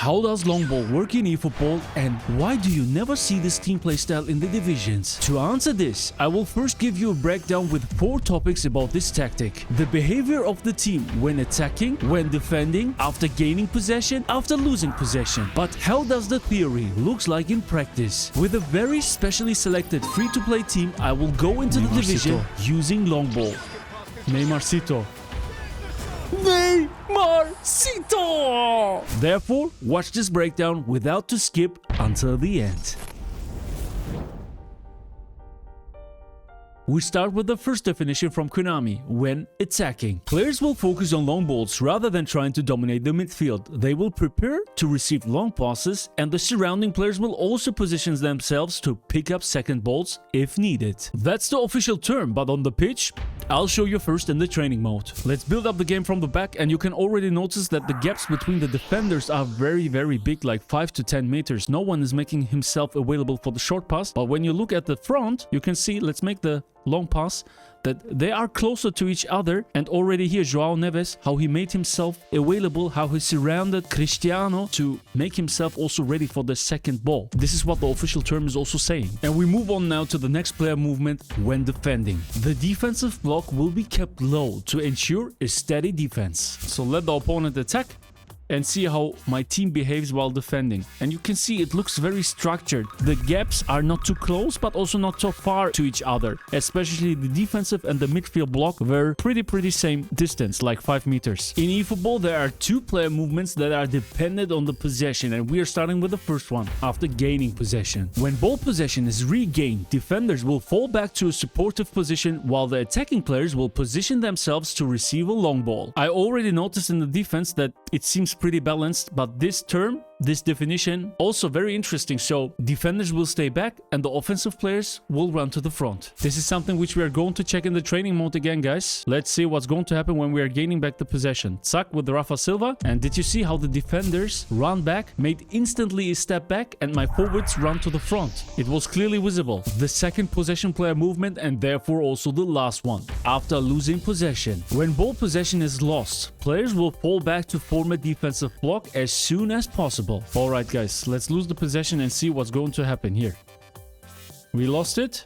How does long ball work in eFootball, and why do you never see this team play style in the divisions? To answer this, I will first give you a breakdown with 4 topics about this tactic. The behavior of the team when attacking, when defending, after gaining possession, after losing possession. But how does the theory looks like in practice? With a very specially selected free-to-play team, I will go into the division using long ball. Neymarcito. Therefore, watch this breakdown without to skip until the end. We start with the first definition from Ingame. When attacking, players will focus on long balls rather than trying to dominate the midfield. They will prepare to receive long passes, and the surrounding players will also position themselves to pick up second balls if needed. That's the official term, but on the pitch, I'll show you first in the training mode. Let's build up the game from the back, and you can already notice that the gaps between the defenders are very big, like 5 to 10 meters. No one is making himself available for the short pass, but when you look at the front, you can see, let's make the long pass, that they are closer to each other. And already here João Neves, how he made himself available, how he surrounded Cristiano to make himself also ready for the second ball. This is what the official term is also saying. And we move on now to the next player movement when defending. The defensive block will be kept low to ensure a steady defense. So let the opponent attack and see how my team behaves while defending. And you can see it looks very structured. The gaps are not too close, but also not so far to each other. Especially the defensive and the midfield block were pretty same distance, like 5 meters. In eFootball, there are 2 player movements that are dependent on the possession, and we are starting with the first one, after gaining possession. When ball possession is regained, defenders will fall back to a supportive position, while the attacking players will position themselves to receive a long ball. I already noticed in the defense that it seems pretty balanced, but this term, this definition, also very interesting. So defenders will stay back and the offensive players will run to the front. This is something which we are going to check in the training mode again, guys. Let's see what's going to happen when we are gaining back the possession. Zack with Rafa Silva. And did you see how the defenders run back, made instantly a step back, and my forwards run to the front? It was clearly visible. The second possession player movement, and therefore also the last one, after losing possession. When ball possession is lost, players will fall back to form a defensive block as soon as possible. Alright guys, let's lose the possession and see what's going to happen here. We lost it.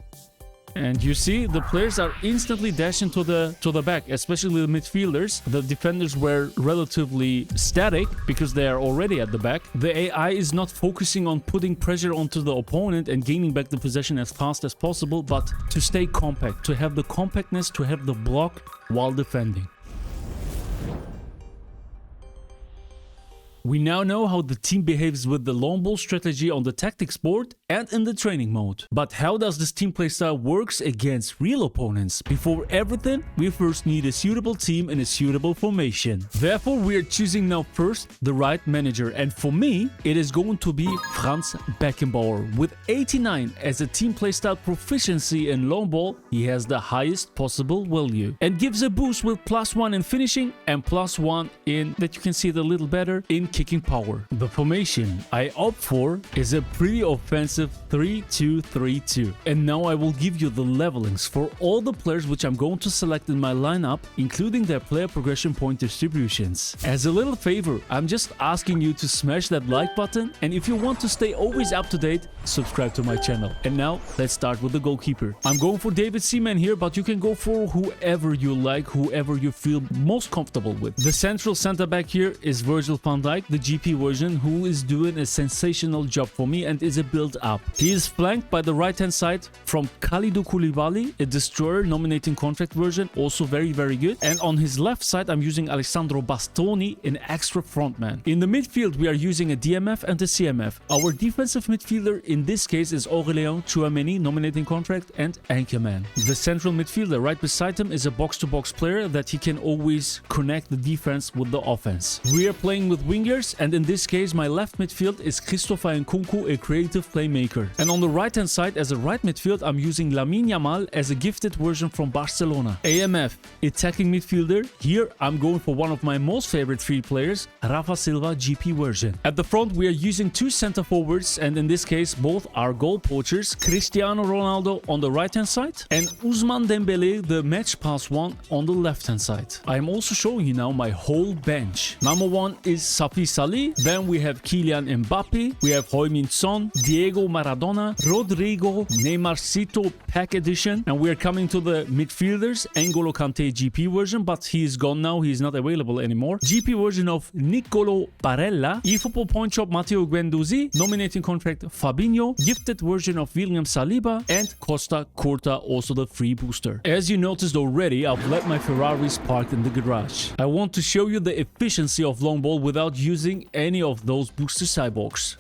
And you see, the players are instantly dashing to the back, especially the midfielders. The defenders were relatively static because they are already at the back. The AI is not focusing on putting pressure onto the opponent and gaining back the possession as fast as possible, but to stay compact, to have the compactness, to have the block while defending. We now know how the team behaves with the long ball strategy on the tactics board and in the training mode. But how does this team play style works against real opponents? Before everything, we first need a suitable team in a suitable formation. Therefore, we are choosing now first the right manager, and for me, it is going to be Franz Beckenbauer. With 89 as a team play style proficiency in long ball, he has the highest possible value and gives a boost with +1 in finishing and +1 in, that you can see it a little better, in kicking power. The formation I opt for is a pretty offensive 3-2-3-2. And now I will give you the levelings for all the players which I'm going to select in my lineup, including their player progression point distributions. As a little favor, I'm just asking you to smash that like button, and if you want to stay always up to date, subscribe to my channel. And now let's start with the goalkeeper. I'm going for David Seaman here, but you can go for whoever you like, whoever you feel most comfortable with. The central center back here is Virgil van Dijk, the GP version, who is doing a sensational job for me and is a build-up. He is flanked by the right-hand side from Kalidou Koulibaly, a destroyer nominating contract version, also very good. And on his left side, I'm using Alessandro Bastoni, an extra frontman. In the midfield, we are using a DMF and a CMF. Our defensive midfielder in this case is Aurélien Tchouameni, nominating contract, and Ingame. The central midfielder right beside him is a box-to-box player that he can always connect the defense with the offense. We are playing with wingers, and in this case my left midfield is Christopher Nkunku, a creative playmaker. And on the right hand side as a right midfield, I'm using Lamine Yamal as a gifted version from Barcelona. AMF, attacking midfielder. Here I'm going for one of my most favorite 3 players, Rafa Silva, GP version. At the front we are using 2 center forwards, and in this case both are goal poachers, Cristiano Ronaldo on the right hand side and Ousmane Dembele, the match pass one, on the left hand side. I am also showing you now my whole bench. Number 1 is Safi Happy Salih. Then we have Kylian Mbappe. We have Heung-min Son, Diego Maradona, Rodrigo, Neymarcito Pack Edition. And we are coming to the midfielders. N'Golo Kante GP version, but he is gone now. He is not available anymore. GP version of Nicolo Barella. eFootball Point Shop Matteo Guendouzi. Nominating contract Fabinho. Gifted version of William Saliba. And Costa Curta, also the free booster. As you noticed already, I've let my Ferraris parked in the garage. I want to show you the efficiency of long ball without using any of those booster cyborgs.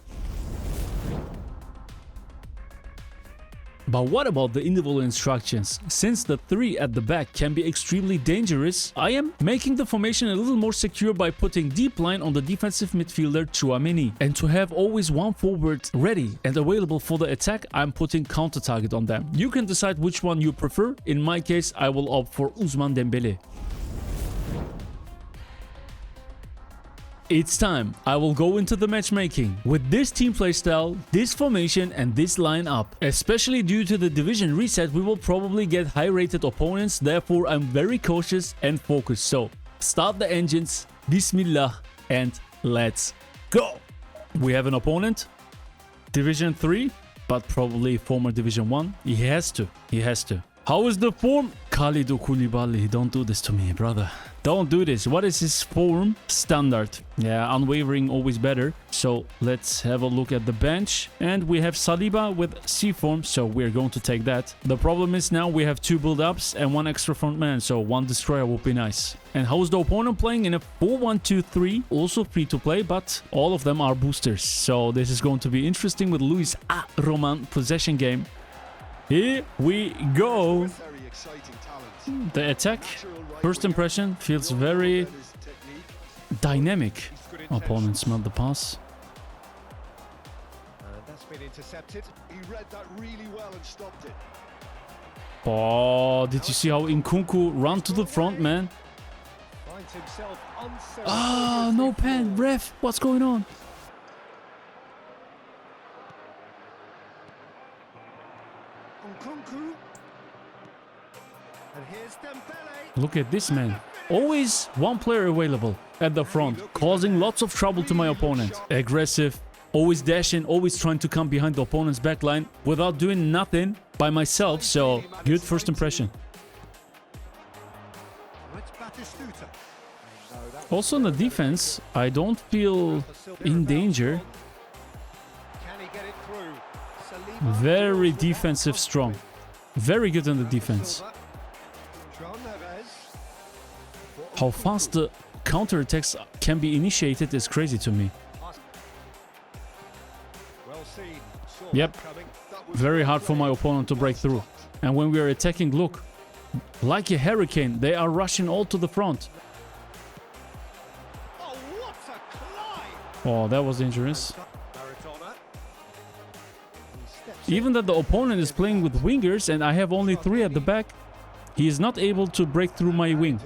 But what about the individual instructions? Since the 3 at the back can be extremely dangerous, I am making the formation a little more secure by putting deep line on the defensive midfielder Tchouaméni. And to have always one forward ready and available for the attack, I'm putting counter target on them. You can decide which one you prefer. In my case, I will opt for Ousmane Dembélé. It's time. I will go into the matchmaking. With this team playstyle, this formation and this lineup. Especially due to the division reset, we will probably get high-rated opponents. Therefore, I'm very cautious and focused. So, start the engines, Bismillah, and let's go. We have an opponent. Division 3, but probably former Division 1. He has to. How is the form? Kalidou Koulibaly, don't do this to me, brother. Don't do this. What is his form? Standard. Yeah, unwavering, always better. So let's have a look at the bench. And we have Saliba with C form, so we're going to take that. The problem is now we have 2 build-ups and 1 extra front man, so 1 destroyer would be nice. And how is the opponent playing? In a 4-1-2-3, also free to play, but all of them are boosters. So this is going to be interesting with Luis Roman possession game. Here we go. The attack, first impression, feels very dynamic. Opponent smelled the pass. That's been intercepted. He read that really well and stopped it. Oh, did you see how Nkunku ran to the front, man? Ah, no pen, ref, what's going on? Look at this, man. Always one player available at the front, causing lots of trouble to my opponent. Aggressive, always dashing, always trying to come behind the opponent's backline without doing nothing by myself. So, good first impression. Also in the defense, I don't feel in danger. Very defensive strong. Very good in the defense. How fast the counterattacks can be initiated is crazy to me. Yep. Very hard for my opponent to break through. And when we are attacking, look. Like a hurricane, they are rushing all to the front. Oh, that was dangerous. Even that the opponent is playing with wingers and I have only 3 at the back, he is not able to break through my wing.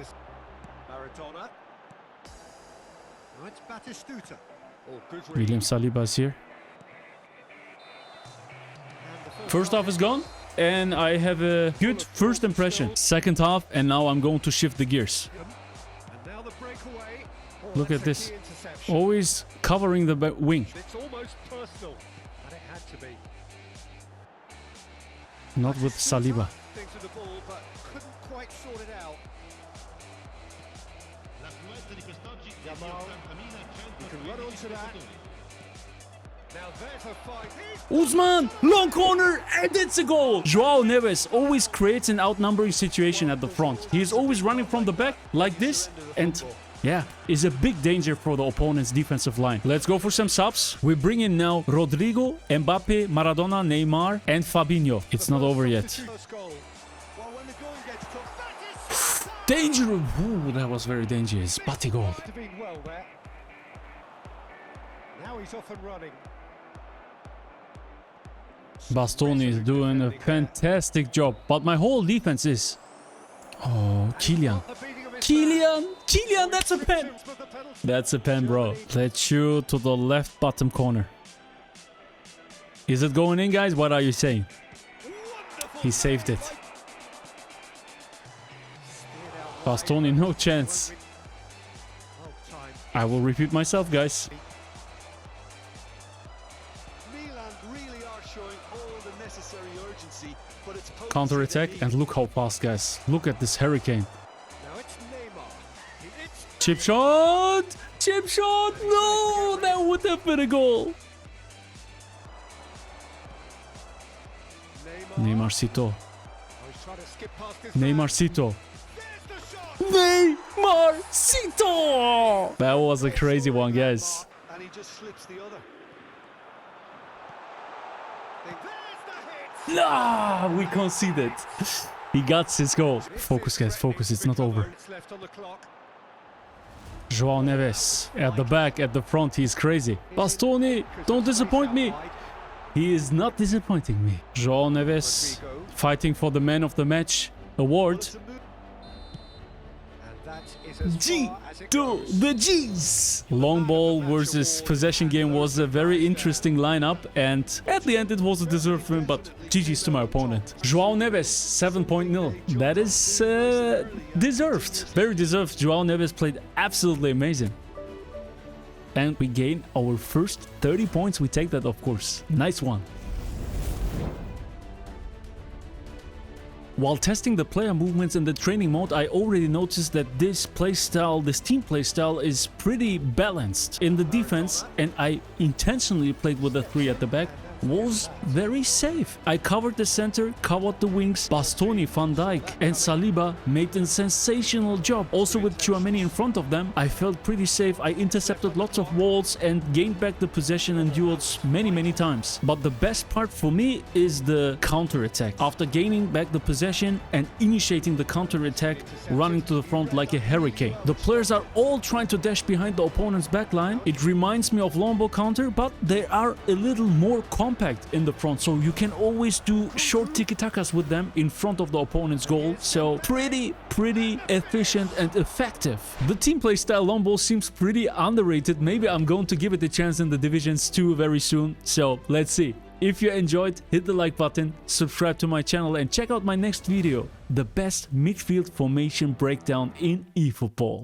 William Saliba is here. First half is gone and I have a good first impression. Second half and now I'm going to shift the gears. Look at this. Always covering the wing. Not with Saliba. Ousmane, long corner, and it's a goal. Joao Neves always creates an outnumbering situation at the front. He is always running from the back like this and yeah, is a big danger for the opponent's defensive line. Let's go for some subs. We bring in now Rodrigo, Mbappe, Maradona, Neymar, and Fabinho. It's not over yet. Danger! Ooh, that was very dangerous. Batty goal. Now he's off and running. Bastoni is doing a fantastic job, but my whole defense is... Oh, Kylian, that's a pen! That's a pen, bro. Let's shoot to the left bottom corner. Is it going in, guys? What are you saying? He saved it. Bastoni, no chance. I will repeat myself, guys. Milan really are showing all the necessary urgency, but it's Counter-attack, and look how fast, guys. Look at this hurricane. Now it's Neymar. It's Chip shot! Chip shot! No! That would have been a goal. Neymarcito. Oh, he's trying to skip past this. Neymarcito. There's the shot. Neymarcito! That was a crazy one, guys. And he just slips the other. There's the hit. Nah, we conceded. He got his goal. Focus, guys, focus. It's not over. It's left on the clock. João Neves at the back, at the front. He's crazy. Bastoni, don't disappoint me. He is not disappointing me. João Neves fighting for the man of the match award. And that is as G far as it to goes. the G's. Long ball versus possession game was a very interesting lineup, and at the end it was a deserved win, but GG's to my opponent. João Neves 7.0. That is deserved. Very deserved. João Neves played absolutely amazing. And we gain our first 30 points. We take that, of course. Nice one. While testing the player movements in the training mode, I already noticed that this playstyle, this team playstyle, is pretty balanced. In the defense, and I intentionally played with a 3 at the back, was very safe. I covered the center, covered the wings. Bastoni, Van Dijk and Saliba made a sensational job. Also with Tchouaméni in front of them, I felt pretty safe. I intercepted lots of walls and gained back the possession and duels many times. But the best part for me is the counter-attack. After gaining back the possession and initiating the counter-attack, running to the front like a hurricane. The players are all trying to dash behind the opponent's backline. It reminds me of long ball counter, but they are a little more compact in the front, so you can always do short tiki-takas with them in front of the opponent's goal. So pretty efficient and effective. The team play style long ball seems pretty underrated. Maybe I'm going to give it a chance in the divisions too very soon. So let's see. If you enjoyed, hit the like button, subscribe to my channel, and check out my next video, the best midfield formation breakdown in eFootball.